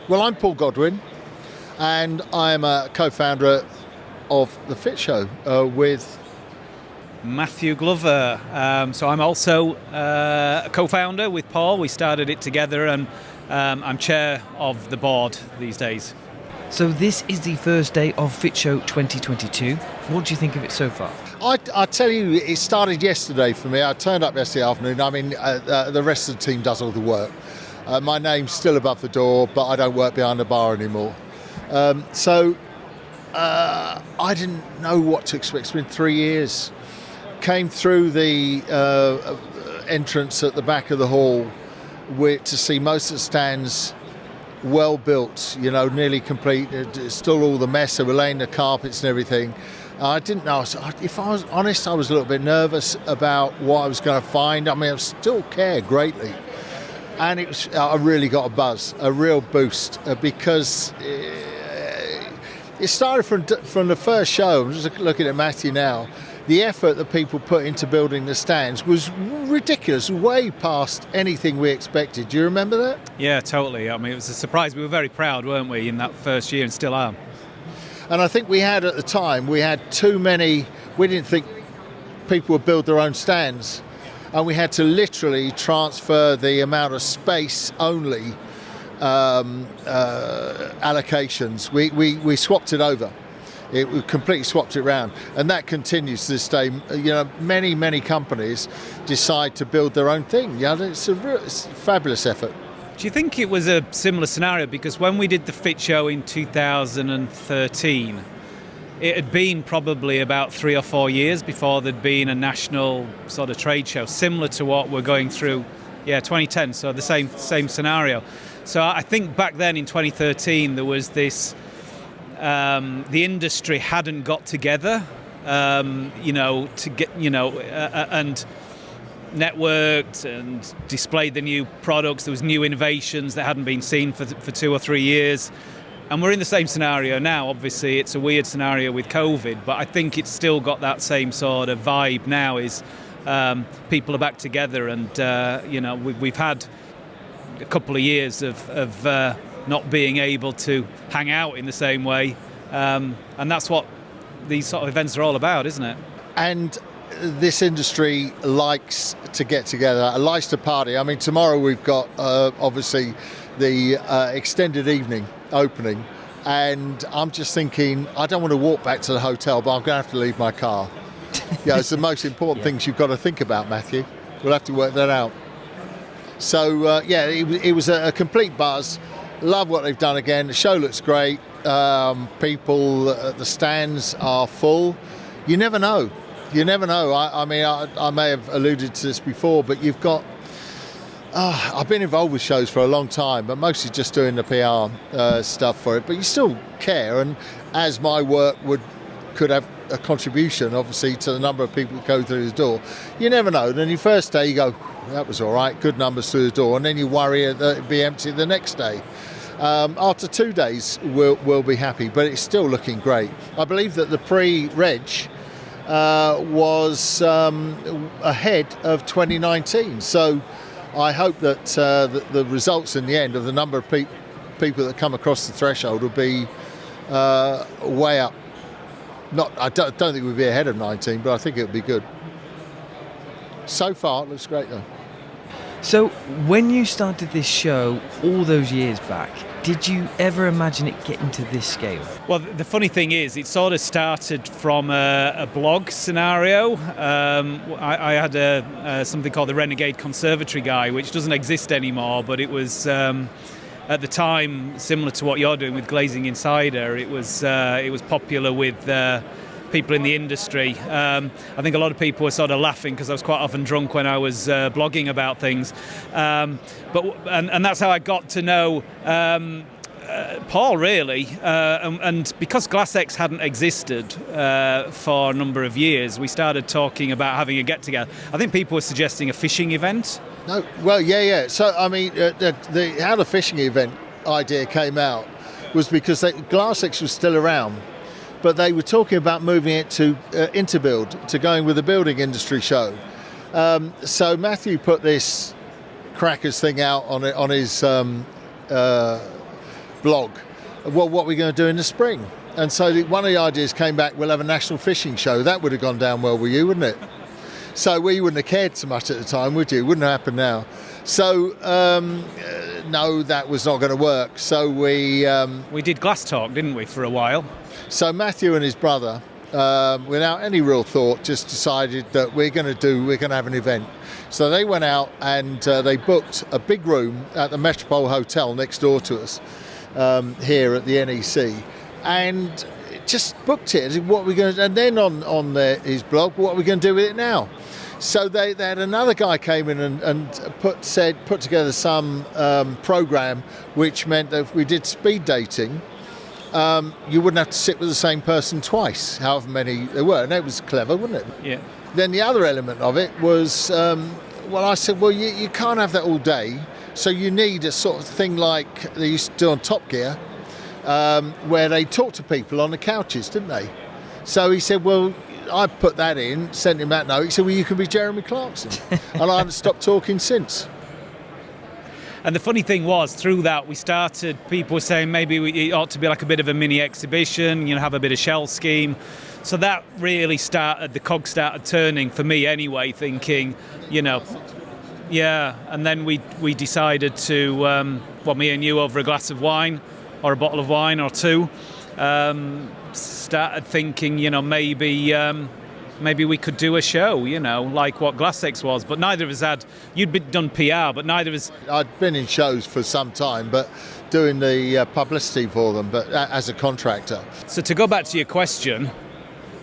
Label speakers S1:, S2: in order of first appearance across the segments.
S1: Well, I'm Paul Godwin, and I'm a co-founder of The Fit Show with
S2: Matthew Glover. So I'm also a co-founder with Paul. We started it together, and I'm chair of the board these days.
S3: So this is the first day of Fit Show 2022. What do you think of it so far?
S1: I tell you, it started yesterday for me. I turned up yesterday afternoon. I mean, the rest of the team does all the work. My name's still above the door, but I don't work behind the bar anymore. So I didn't know what to expect. It's been 3 years. Came through the entrance at the back of the hall to see most of the stands well built, nearly complete. Still all the mess. They were laying the carpets and everything. I didn't know. If I was honest, I was a little bit nervous about what I was going to find. I mean, I still care greatly. And I really got a buzz, a real boost, because it started from the first show. I'm just looking at Matthew now. The effort that people put into building the stands was ridiculous, way past anything we expected. Do you remember that?
S2: Yeah, totally. I mean, it was a surprise. We were very proud, weren't we, in that first year, and still are.
S1: And I think at the time, we had too many. We didn't think people would build their own stands. And we had to literally transfer the amount of space only allocations. We swapped it over. We completely swapped it around, and that continues to this day. Many companies decide to build their own thing. It's a fabulous effort.
S2: Do you think it was a similar scenario? Because when we did the Fit Show in 2013, it had been probably about 3 or 4 years before there'd been a national sort of trade show, similar to what we're going through, 2010, so the same scenario. So I think back then in 2013, there was this, the industry hadn't got together, to get, and networked and displayed the new products. There was new innovations that hadn't been seen for 2 or 3 years. And we're in the same scenario now. Obviously, it's a weird scenario with COVID, but I think it's still got that same sort of vibe now. Is people are back together, and we've had a couple of years of not being able to hang out in the same way, and that's what these sort of events are all about, isn't it?
S1: And this industry likes to get together, likes to party. I mean, tomorrow we've got obviously the extended evening opening, and I'm just thinking, I don't want to walk back to the hotel, but I'm going to have to leave my car. It's the most important things you've got to think about, Matthew. We'll have to work that out. So it was a complete buzz. Love what they've done again. The show looks great. People at the stands are full. You never know. I mean, I may have alluded to this before, but you've got I've been involved with shows for a long time, but mostly just doing the PR stuff for it. But you still care, and as my work could have a contribution, obviously, to the number of people that go through the door, you never know. Then your first day, you go, that was all right, good numbers through the door, and then you worry that it'll be empty the next day. After 2 days, we'll be happy, but it's still looking great. I believe that the pre-reg was ahead of 2019, so I hope that the results in the end of the number of people that come across the threshold will be way up. I don't think we'll be ahead of 19, but I think it'll be good. So far, it looks great though.
S3: So when you started this show all those years back, did you ever imagine it getting to this scale?
S2: Well, the funny thing is, it sort of started from a blog scenario. I had something called the Renegade Conservatory Guy, which doesn't exist anymore, but it was at the time similar to what you're doing with Glazing Insider. It was popular with people in the industry. I think a lot of people were sort of laughing because I was quite often drunk when I was blogging about things. But that's how I got to know Paul, really. And because GlassX hadn't existed for a number of years, we started talking about having a get-together. I think people were suggesting a fishing event.
S1: No, well, yeah. So, I mean, how the fishing event idea came out was because GlassX was still around, but they were talking about moving it to Interbuild, to going with the building industry show. So Matthew put this crackers thing out on his blog. Well, what are we going to do in the spring? And so one of the ideas came back, we'll have a national fishing show. That would have gone down well with you, wouldn't it? So we wouldn't have cared so much at the time, would you? It wouldn't have happened now. So, no, that was not going to work. So we
S2: did Glass Talk, didn't we, for a while?
S1: So Matthew and his brother, without any real thought, just decided that we're going to have an event. So they went out and they booked a big room at the Metropole Hotel next door to us here at the NEC, and just booked it. What we're going to, and then on his blog, what are we going to do with it now? So they had another guy came in and put together some program which meant that if we did speed dating, you wouldn't have to sit with the same person twice, however many there were, and that was clever, wasn't it?
S2: Yeah.
S1: Then the other element of it was, I said, well, you can't have that all day, so you need a sort of thing like they used to do on Top Gear, where they talk to people on the couches, didn't they? So he said, well, I put that in, sent him that note. He said, well, you can be Jeremy Clarkson. And I haven't stopped talking since.
S2: And the funny thing was, through that, people were saying maybe it ought to be like a bit of a mini exhibition, have a bit of shell scheme. So that really the cogs started turning for me anyway, thinking, yeah. And then we decided to, me and you over a glass of wine or a bottle of wine or two, started thinking, maybe we could do a show, like what Glassex was. But neither of us you'd done PR, but neither of us.
S1: I'd been in shows for some time, but doing the publicity for them, but as a contractor.
S2: So to go back to your question,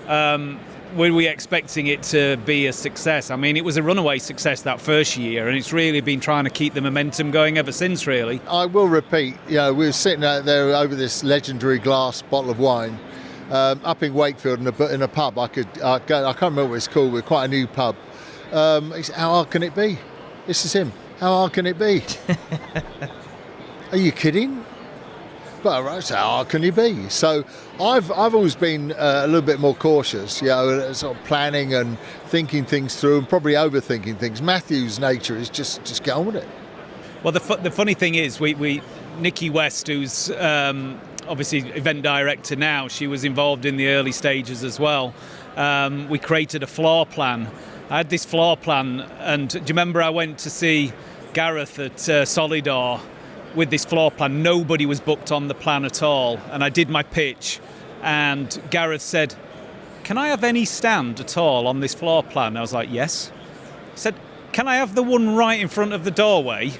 S2: were we expecting it to be a success? I mean, it was a runaway success that first year, and it's really been trying to keep the momentum going ever since, really.
S1: I will repeat, we were sitting out there over this legendary glass bottle of wine, up in Wakefield in a pub. I can't remember what it's called. We're quite a new pub. He said, how hard can it be? This is him. How hard can it be? Are you kidding? But how hard can it be? So I've always been a little bit more cautious, sort of planning and thinking things through and probably overthinking things. Matthew's nature is just get on with it.
S2: Well, the funny thing is, we Nikki West, who's obviously event director now, she was involved in the early stages as well. We created a floor plan. I had this floor plan, and do you remember I went to see Gareth at Solidor with this floor plan? Nobody was booked on the plan at all, and I did my pitch, and Gareth said, can I have any stand at all on this floor plan? I was like, yes. He said, can I have the one right in front of the doorway?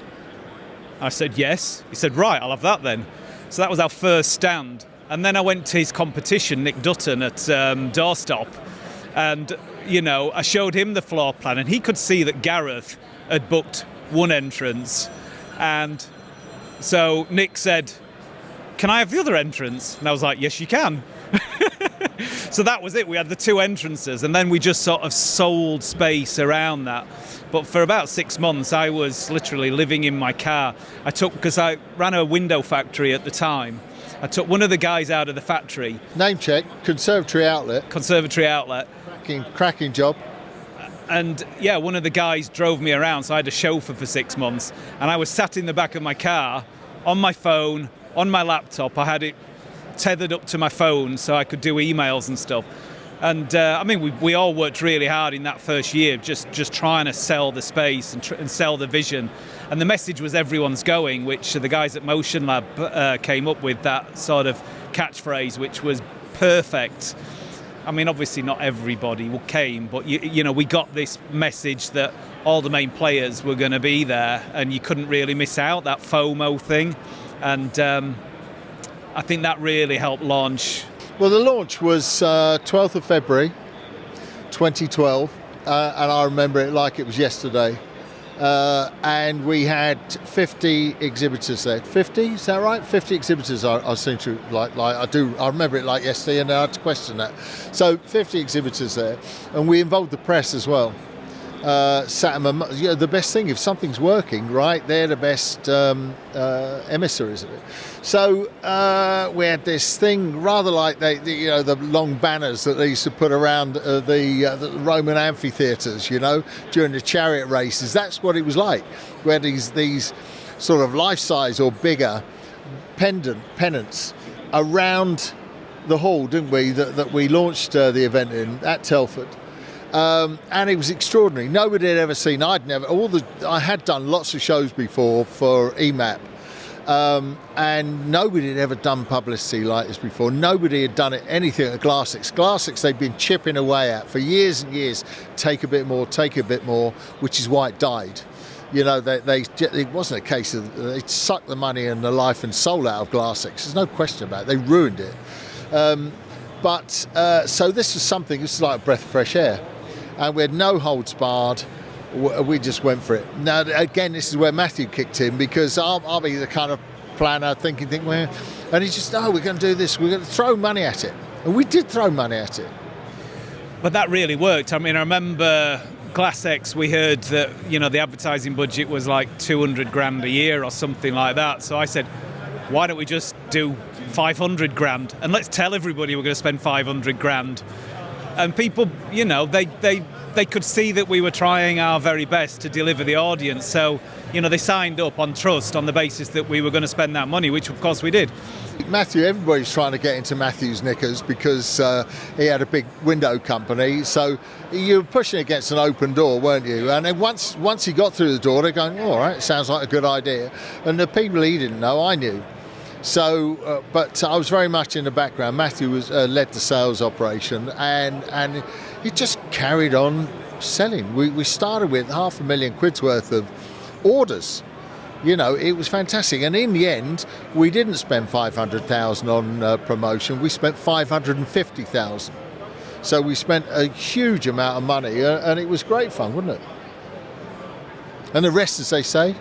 S2: I said, yes. He said, right, I'll have that then. So that was our first stand. And then I went to his competition, Nick Dutton, at Doorstop. And, I showed him the floor plan, and he could see that Gareth had booked one entrance. And so Nick said, can I have the other entrance? And I was like, yes, you can. So that was it. We had the two entrances, and then we just sort of sold space around that. But for about 6 months, I was literally living in my car. Because I ran a window factory at the time, I took one of the guys out of the factory.
S1: Name check, Conservatory Outlet. Cracking job.
S2: And yeah, one of the guys drove me around, so I had a chauffeur for 6 months, and I was sat in the back of my car on my phone, on my laptop. I had it tethered up to my phone so I could do emails and stuff. And we all worked really hard in that first year, just trying to sell the space and sell the vision. And the message was everyone's going, which the guys at Motion Lab came up with, that sort of catchphrase, which was perfect. I mean, obviously not everybody came, but we got this message that all the main players were going to be there, and you couldn't really miss out, that FOMO thing. And I think that really helped launch.
S1: Well, the launch was 12th of February 2012, and I remember it like it was yesterday. And we had 50 exhibitors there. 50, is that right? 50 exhibitors. I seem to I remember it like yesterday, and I had to question that. So 50 exhibitors there, and we involved the press as well. the best thing, if something's working, right, they're the best emissaries of it. So we had this thing, rather like the long banners that they used to put around the Roman amphitheatres, during the chariot races. That's what it was like. We had these sort of life-size or bigger pennants around the hall, didn't we? That we launched the event in at Telford. And it was extraordinary. Nobody had ever seen. I had done lots of shows before for EMAP, and nobody had ever done publicity like this before. Nobody had done anything at Glassix. Glassix they'd been chipping away at for years and years. Take a bit more, which is why it died. It wasn't a case of they sucked the money and the life and soul out of Glassix. There's no question about it. They ruined it. So this was something. This was like a breath of fresh air. And we had no holds barred. We just went for it. Now, again, this is where Matthew kicked in, because I'll be the kind of planner thinking, well, and he just, we're going to do this. We're going to throw money at it. And we did throw money at it.
S2: But that really worked. I mean, I remember Glassix, we heard that, the advertising budget was like 200 grand a year or something like that. So I said, why don't we just do 500 grand? And let's tell everybody we're going to spend 500 grand. And people, they could see that we were trying our very best to deliver the audience. So, they signed up on trust on the basis that we were going to spend that money, which of course we did.
S1: Matthew, everybody's trying to get into Matthew's knickers because he had a big window company. So you were pushing against an open door, weren't you? And then once he got through the door, they're going, all right, sounds like a good idea. And the people he didn't know, I knew. So, but I was very much in the background. Matthew led the sales operation, and he just carried on selling. We started with £500,000 worth of orders. It was fantastic. And in the end, we didn't spend 500,000 on promotion. We spent 550,000. So we spent a huge amount of money, and it was great fun, wasn't it? And the rest, as they say.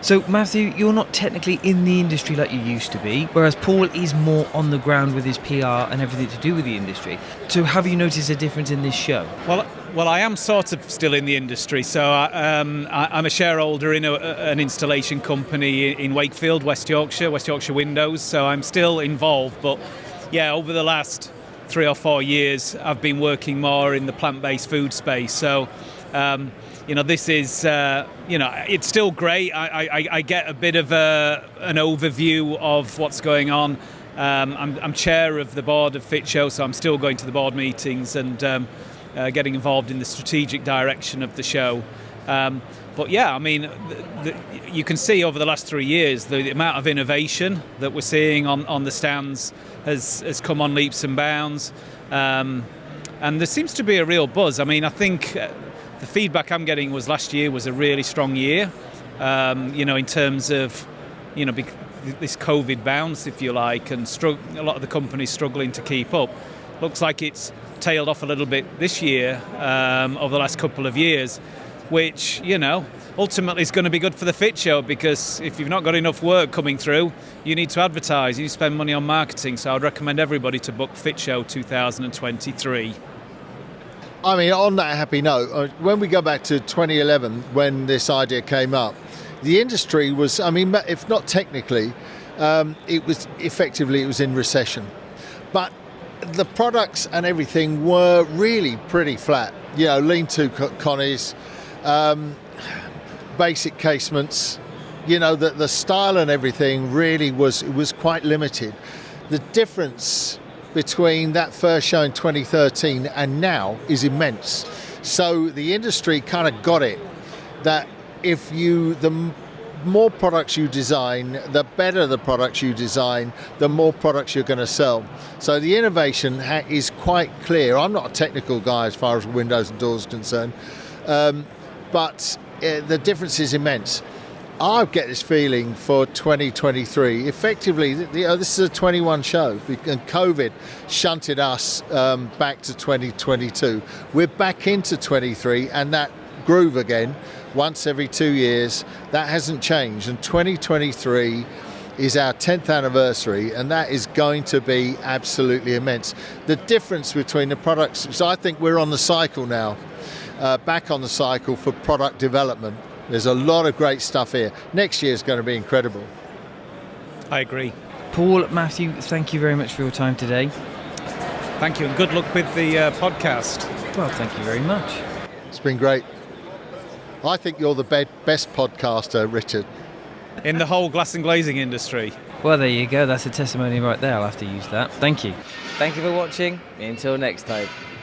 S3: So, Matthew, you're not technically in the industry like you used to be, whereas Paul is more on the ground with his PR and everything to do with the industry. So have you noticed a difference in this show?
S2: Well, I am sort of still in the industry. So I'm a shareholder in an installation company in Wakefield, West Yorkshire Windows. So I'm still involved. But, yeah, over the last 3 or 4 years, I've been working more in the plant-based food space. So... this is, it's still great. I get a bit of an overview of what's going on. I'm chair of the board of Fit Show, so I'm still going to the board meetings and getting involved in the strategic direction of the show. But yeah, I mean, you can see over the last 3 years the amount of innovation that we're seeing on the stands has come on leaps and bounds. And there seems to be a real buzz. I mean, I think... the feedback I'm getting was last year was a really strong year, in terms of, this COVID bounce, if you like, and a lot of the companies struggling to keep up. Looks like it's tailed off a little bit this year, over the last couple of years, which, ultimately is going to be good for the Fit Show, because if you've not got enough work coming through, you need to advertise, you need to spend money on marketing. So I'd recommend everybody to book Fit Show 2023.
S1: I mean, on that happy note, when we go back to 2011, when this idea came up, the industry was, if not technically, it was in recession. But the products and everything were really pretty flat. Lean-to connies, basic casements, the style and everything really was quite limited. The difference between that first show in 2013 and now is immense. So the industry kind of got it that the more products you design, the better the products you design, the more products you're going to sell. So the innovation is quite clear. I'm not a technical guy as far as windows and doors are concerned, but the difference is immense. I get this feeling for 2023. Effectively, this is a 21 show, and COVID shunted us back to 2022. We're back into 23, and that groove again, once every 2 years, that hasn't changed. And 2023 is our 10th anniversary, and that is going to be absolutely immense. The difference between the products, so I think we're on the cycle now. back on the cycle for product development. There's a lot of great stuff here. Next year is going to be incredible.
S2: I agree.
S3: Paul, Matthew, thank you very much for your time today.
S2: Thank you, and good luck with the podcast.
S3: Well, thank you very much.
S1: It's been great. I think you're the best podcaster, Richard.
S2: In the whole glass and glazing industry.
S3: Well, there you go. That's a testimony right there. I'll have to use that. Thank you.
S4: Thank you for watching. Until next time.